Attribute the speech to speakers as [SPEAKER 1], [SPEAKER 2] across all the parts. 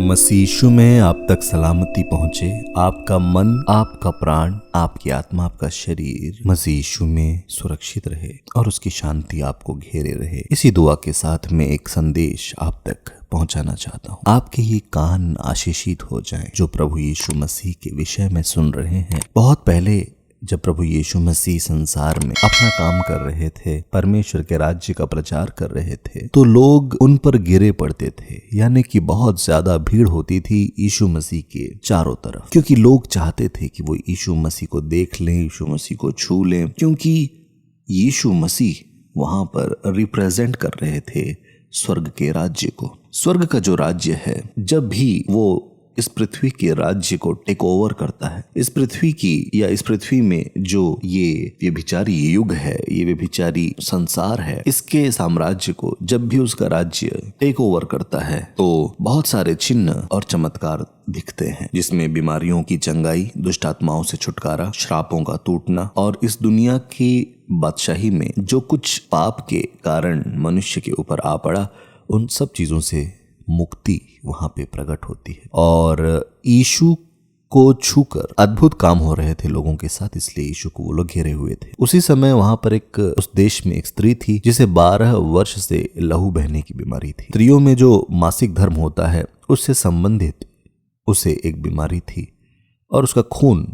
[SPEAKER 1] मसीह यीशु में आप तक सलामती पहुंचे। आपका मन, आपका प्राण, आपकी आत्मा, आपका शरीर मसीह यीशु में सुरक्षित रहे और उसकी शांति आपको घेरे रहे। इसी दुआ के साथ मैं एक संदेश आप तक पहुंचाना चाहता हूं। आपके ये कान आशीषित हो जाएं जो प्रभु यीशु मसीह के विषय में सुन रहे हैं। बहुत पहले जब प्रभु यीशु मसीह संसार में अपना काम कर रहे थे, परमेश्वर के राज्य का प्रचार कर रहे थे, तो लोग उन पर गिरे पड़ते थे, यानी कि बहुत ज्यादा भीड़ होती थी यीशु मसीह के चारों तरफ, क्योंकि लोग चाहते थे कि वो यीशु मसीह को देख लें, यीशु मसीह को छू लें, क्योंकि यीशु मसीह वहां पर रिप्रेजेंट कर रहे थे स्वर्ग के राज्य को। स्वर्ग का जो राज्य है, जब भी वो इस पृथ्वी के राज्य को टेक ओवर करता है, इस पृथ्वी की या इस पृथ्वी में जो ये व्यभिचारी युग है, ये व्यभिचारी संसार है, इसके साम्राज्य को जब भी उसका राज्य टेक ओवर करता है तो बहुत सारे चिन्ह और चमत्कार दिखते हैं, जिसमें बीमारियों की चंगाई, दुष्ट आत्माओं से छुटकारा, श्रापों का टूटना, और इस दुनिया की बादशाही में जो कुछ पाप के कारण मनुष्य के ऊपर आ पड़ा, उन सब चीजों से मुक्ति वहां पे प्रकट होती है। और यीशु को छूकर अद्भुत काम हो रहे थे लोगों के साथ, इसलिए यीशु को वो लोग घेरे हुए थे। उसी समय वहां पर उस देश में एक स्त्री थी जिसे 12 वर्ष से लहू बहने की बीमारी थी। स्त्रियों में जो मासिक धर्म होता है उससे संबंधित उसे एक बीमारी थी और उसका खून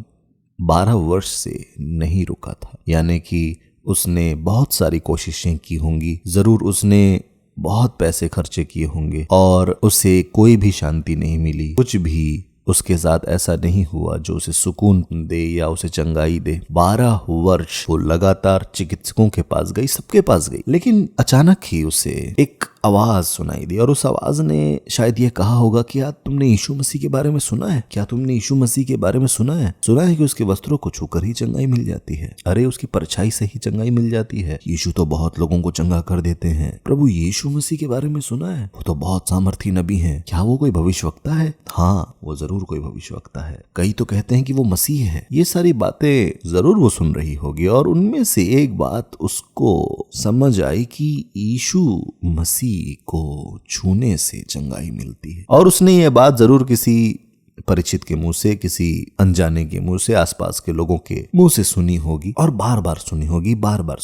[SPEAKER 1] 12 वर्ष से नहीं रुका था, यानी कि उसने बहुत सारी कोशिशें की होंगी, जरूर उसने बहुत पैसे खर्चे किए होंगे और उसे कोई भी शांति नहीं मिली। कुछ भी उसके साथ ऐसा नहीं हुआ जो उसे सुकून दे या उसे चंगाई दे। 12 वर्ष वो लगातार चिकित्सकों के पास गई, सबके पास गई, लेकिन अचानक ही उसे एक आवाज सुनाई दी और उस आवाज ने शायद ये कहा होगा कि यार तुमने यीशु मसीह के बारे में सुना है क्या? तुमने यीशु मसीह के बारे में सुना है कि उसके वस्त्रों को छूकर ही चंगाई मिल जाती है। अरे उसकी परछाई से ही चंगाई मिल जाती है। यीशु तो बहुत लोगों को चंगा कर देते हैं। प्रभु यीशु मसीह के बारे में सुना है? वो तो बहुत सामर्थी नबी है। क्या वो कोई भविष्यवक्ता है? हाँ, वो जरूर कोई भविष्यवक्ता है। कई तो कहते हैं कि वो मसीह है। ये सारी बातें जरूर वो सुन रही होगी और उनमें से एक बात उसको समझ आई कि यीशु मसीह को छूने से चंगाई मिलती है। और उसने ये बात जरूर किसी परिचित के मुंह से, किसी अनजाने के मुंह से, आसपास के लोगों के मुंह से सुनी होगी और बार बार सुनी होगी, बार बार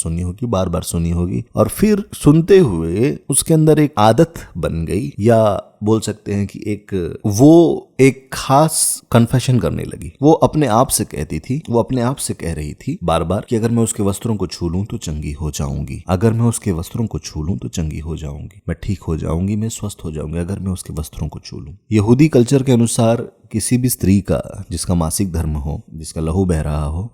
[SPEAKER 1] सुनी होगी और फिर सुनते हुए उसके अंदर एक आदत बन गई, या बोल सकते हैं कि वो एक खास कन्फेशन करने लगी। वो अपने आप से कहती थी, वो अपने आप से कह रही थी बार बार कि अगर मैं उसके वस्त्रों को छू लूं तो चंगी हो जाऊंगी, अगर मैं उसके वस्त्रों को छू लूं तो चंगी हो जाऊंगी, मैं ठीक हो जाऊंगी, मैं स्वस्थ हो जाऊंगी अगर मैं उसके वस्त्रों को छू लूं। यहूदी कल्चर के अनुसार किसी भी स्त्री का जिसका मासिक धर्म हो, जिसका लहू बह रहा हो,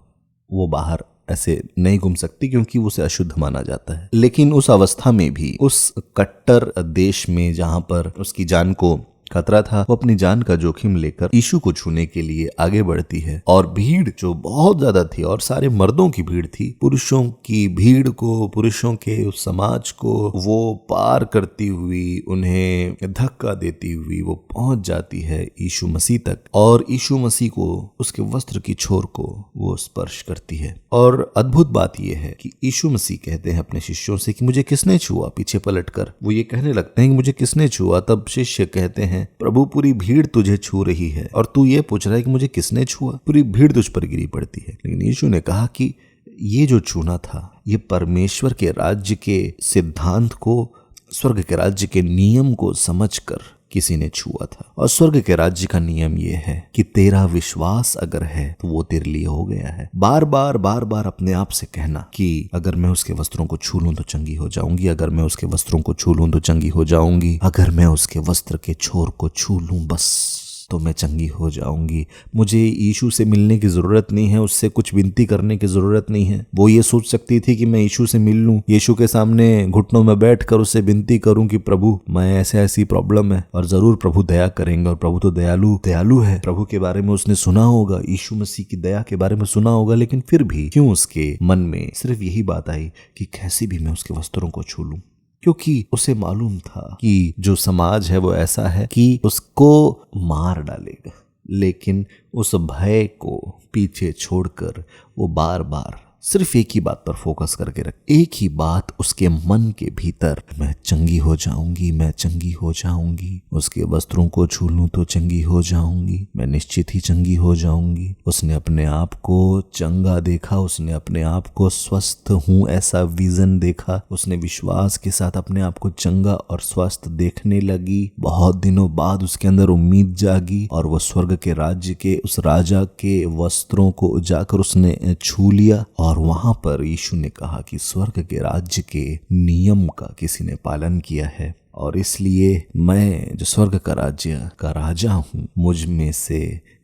[SPEAKER 1] वो बाहर ऐसे नहीं घूम सकती क्योंकि उसे अशुद्ध माना जाता है। लेकिन उस अवस्था में भी, उस कट्टर देश में जहां पर उसकी जान को खतरा था, वो अपनी जान का जोखिम लेकर यीशु को छूने के लिए आगे बढ़ती है। और भीड़ जो बहुत ज्यादा थी और सारे मर्दों की भीड़ थी, पुरुषों की भीड़ को, पुरुषों के उस समाज को वो पार करती हुई, उन्हें धक्का देती हुई वो पहुंच जाती है यीशु मसीह तक और यीशु मसीह को, उसके वस्त्र की छोर को वो स्पर्श करती है। और अद्भुत बात यह है कि यीशु मसीह कहते हैं अपने शिष्यों से कि मुझे किसने छुआ। पीछे पलटकर वो ये कहने लगते हैं कि मुझे किसने छुआ। तब शिष्य कहते हैं, प्रभु पूरी भीड़ तुझे छू रही है और तू ये पूछ रहा है कि मुझे किसने छुआ। पूरी भीड़ तुझ पर गिरी पड़ती है। लेकिन यीशु ने कहा कि ये जो छूना था, ये परमेश्वर के राज्य के सिद्धांत को, स्वर्ग के राज्य के नियम को समझकर किसी ने छुआ था। और स्वर्ग के राज्य का नियम यह है कि तेरा विश्वास अगर है तो वो तेरे लिए हो गया है। बार बार अपने आप से कहना कि अगर मैं उसके वस्त्रों को छू लूं तो चंगी हो जाऊंगी, अगर मैं उसके वस्त्रों को छू लूं तो चंगी हो जाऊंगी, अगर मैं उसके वस्त्र के छोर को छू लूं बस तो मैं चंगी हो जाऊंगी। मुझे यीशु से मिलने की जरूरत नहीं है, उससे कुछ विनती करने की जरूरत नहीं है। वो ये सोच सकती थी कि मैं यीशु से मिल लूं, यीशु के सामने घुटनों में बैठकर उससे विनती करूं कि प्रभु मैं ऐसी प्रॉब्लम है, और जरूर प्रभु दया करेंगे। और प्रभु तो दयालु है। प्रभु के बारे में उसने सुना होगा, यीशु मसीह की दया के बारे में सुना होगा, लेकिन फिर भी क्यों उसके मन में सिर्फ यही बात आई कि कैसे भी मैं उसके वस्त्रों को छू लूं, क्योंकि उसे मालूम था कि जो समाज है वो ऐसा है कि उसको मार डालेगा। लेकिन उस भय को पीछे छोड़कर वो बार बार सिर्फ एक ही बात पर फोकस करके रख, एक ही बात उसके मन के भीतर, मैं चंगी हो जाऊंगी, मैं चंगी हो जाऊंगी, उसके वस्त्रों को छू लूं तो चंगी हो जाऊंगी, मैं निश्चित ही चंगी हो जाऊंगी। उसने अपने आप को चंगा देखा, उसने अपने आप को स्वस्थ हूं ऐसा विजन देखा, उसने विश्वास के साथ अपने आप को चंगा और स्वस्थ देखने लगी। बहुत दिनों बाद उसके अंदर उम्मीद जागी और वो स्वर्ग के राज्य के उस राजा के वस्त्रों को जाकर उसने छू लिया। और वहां पर यीशु ने कहा कि स्वर्ग के राज्य के नियम का किसी ने पालन किया है और इसलिए मैं जो स्वर्ग का राज्य का राजा हूं, मुझ में से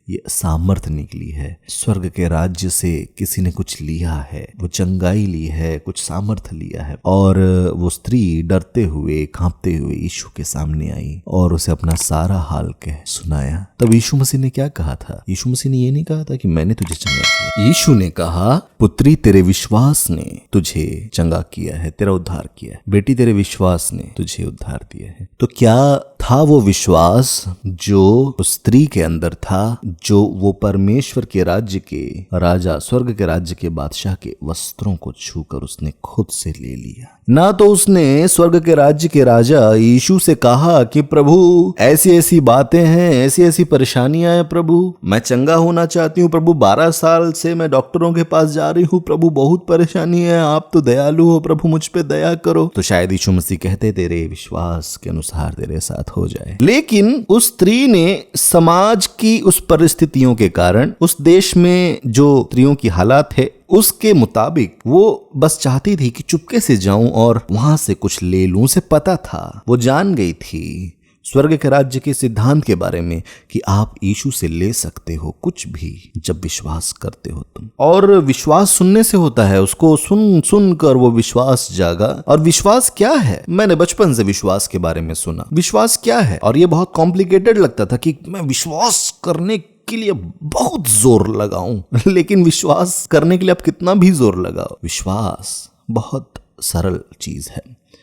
[SPEAKER 1] ये सामर्थ निकली है। स्वर्ग के राज्य से किसी ने कुछ लिया है, वो चंगाई ली है, कुछ सामर्थ लिया है। और वो स्त्री डरते हुए कांपते हुए यीशु के सामने आई और उसे अपना सारा हाल कह सुनाया। तब यीशु मसीह ने क्या कहा था? यीशु मसीह ने ये नहीं कहा था कि मैंने तुझे चंगा किया। यीशु ने कहा, पुत्री तेरे विश्वास ने तुझे चंगा किया है, तेरा उद्धार किया है। बेटी तेरे विश्वास ने तुझे उद्धार दिया है। तो क्या था वो विश्वास जो उस स्त्री के अंदर था, जो वो परमेश्वर के राज्य के राजा, स्वर्ग के राज्य के बादशाह के वस्त्रों को छूकर उसने खुद से ले लिया। ना तो उसने स्वर्ग के राज्य के राजा यीशु से कहा कि प्रभु ऐसी ऐसी बातें हैं, ऐसी ऐसी परेशानियां हैं प्रभु, मैं चंगा होना चाहती हूँ प्रभु, 12 साल से मैं डॉक्टरों के पास जा रही हूँ प्रभु, बहुत परेशानी है, आप तो दयालु हो प्रभु, मुझ पे दया करो। तो शायद यीशु मसीह कहते तेरे विश्वास के अनुसार तेरे साथ हो जाए। लेकिन उस स्त्री ने समाज की उस परिस्थितियों के कारण, उस देश में जो स्त्रियों की हालात है उसके मुताबिक वो बस चाहती थी कि चुपके से जाऊं और वहां से कुछ ले लूं। उसे पता था, वो जान गई थी स्वर्ग के राज्य के सिद्धांत के बारे में कि आप यीशु से ले सकते हो कुछ भी जब विश्वास करते हो तुम। और विश्वास सुनने से होता है, उसको सुन कर वो विश्वास जागा। और विश्वास क्या है? मैंने बचपन से विश्वास के बारे में सुना, विश्वास क्या है, और ये बहुत कॉम्प्लिकेटेड लगता था कि मैं विश्वास करने के लिए बहुत जोर लगाऊं। लेकिन विश्वास करने के लिए आप कितना भी जोर लगाओ, विश्वास बहुत सरल चीज है।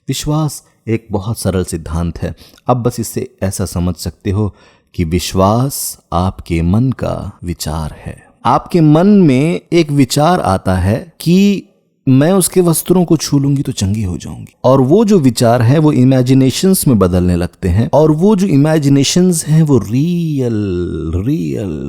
[SPEAKER 1] विश्वास एक बहुत सरल सिद्धांत है। अब बस इससे ऐसा समझ सकते हो कि विश्वास आपके मन का विचार है। आपके मन में एक विचार आता है कि मैं उसके वस्त्रों को छू लूंगी तो चंगी हो जाऊंगी, और वो जो विचार है वो इमेजिनेशंस में बदलने लगते हैं, और वो जो इमेजिनेशंस हैं वो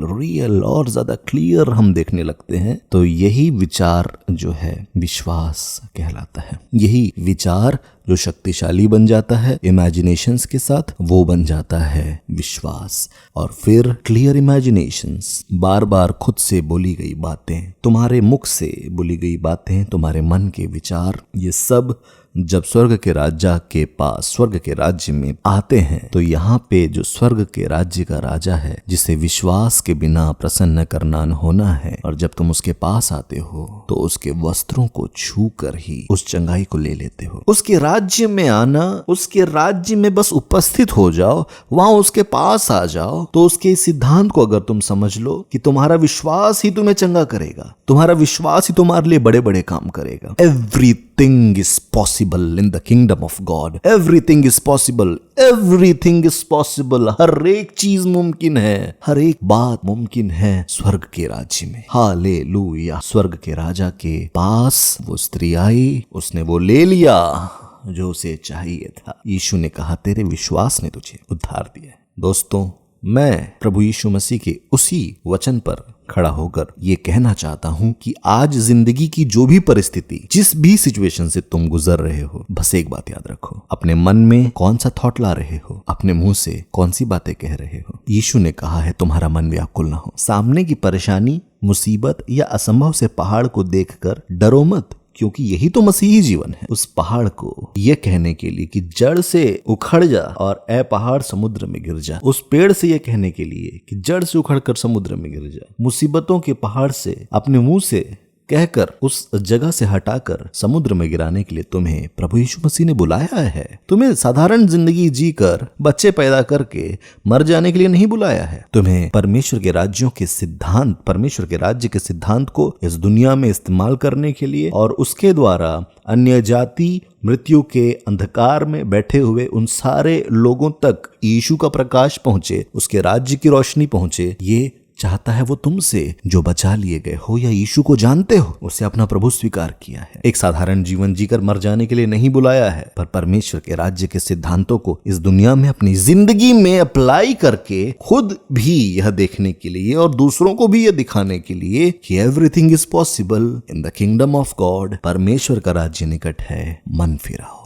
[SPEAKER 1] रियल और ज्यादा क्लियर हम देखने लगते हैं। तो यही विचार जो है विश्वास कहलाता है। यही विचार जो शक्तिशाली बन जाता है इमेजिनेशंस के साथ, वो बन जाता है विश्वास। और फिर क्लियर इमेजिनेशंस, बार बार खुद से बोली गई बातें, तुम्हारे मुख से बोली गई बातें, तुम्हारे मन के विचार, ये सब जब स्वर्ग के राजा के पास, स्वर्ग के राज्य में आते हैं, तो यहाँ पे जो स्वर्ग के राज्य का राजा है, जिसे विश्वास के बिना प्रसन्न करना न होना है, और जब तुम उसके पास आते हो तो उसके वस्त्रों को छू कर ही उस चंगाई को ले लेते हो। उसके राज्य में आना, उसके राज्य में बस उपस्थित हो जाओ, वहां उसके पास आ जाओ, तो उसके इस सिद्धांत को अगर तुम समझ लो कि तुम्हारा विश्वास ही तुम्हें चंगा करेगा, तुम्हारा विश्वास ही तुम्हारे लिए बड़े बड़े काम करेगा। Everything is possible in the kingdom of God. Everything is possible. Everything is possible. हर एक चीज मुमकिन है, हर एक बात मुमकिन है स्वर्ग के राज्य में। हालेलुया। स्वर्ग के राजा के पास वो स्त्री आई, उसने वो ले लिया जो उसे चाहिए था। यीशु ने कहा तेरे विश्वास ने तुझे उद्धार दिया। दोस्तों, मैं प्रभु यीशु मसीह के उसी वचन पर खड़ा होकर ये कहना चाहता हूं कि आज जिंदगी की जो भी परिस्थिति, जिस भी सिचुएशन से तुम गुजर रहे हो, बस एक बात याद रखो, अपने मन में कौन सा थॉट ला रहे हो, अपने मुंह से कौन सी बातें कह रहे हो। यीशु ने कहा है तुम्हारा मन व्याकुल ना हो। सामने की परेशानी, मुसीबत या असंभव से पहाड़ को देखकर डरो मत, क्योंकि यही तो मसीही जीवन है। उस पहाड़ को ये कहने के लिए कि जड़ से उखड़ जा और ए पहाड़ समुद्र में गिर जा, उस पेड़ से ये कहने के लिए कि जड़ से उखड़कर समुद्र में गिर जा, मुसीबतों के पहाड़ से अपने मुंह से कहकर उस जगह से हटाकर समुद्र में गिराने के लिए तुम्हें प्रभु यीशु मसीह ने बुलाया है। तुम्हें साधारण जिंदगी जीकर बच्चे पैदा करके मर जाने के लिए नहीं बुलाया है। तुम्हें परमेश्वर के राज्यों के सिद्धांत, परमेश्वर के राज्य के सिद्धांत को इस दुनिया में इस्तेमाल करने के लिए, और उसके द्वारा अन्य जाति मृत्यु के अंधकार में बैठे हुए उन सारे लोगों तक यीशु का प्रकाश पहुंचे, उसके राज्य की रोशनी पहुंचे, ये चाहता है वो तुमसे जो बचा लिए गए हो या यीशु को जानते हो उसे अपना प्रभु स्वीकार किया है। एक साधारण जीवन जीकर मर जाने के लिए नहीं बुलाया है, पर परमेश्वर के राज्य के सिद्धांतों को इस दुनिया में अपनी जिंदगी में अप्लाई करके खुद भी यह देखने के लिए और दूसरों को भी यह दिखाने के लिए कि everything is possible in the kingdom of God. परमेश्वर का राज्य निकट है, मन फिराओ।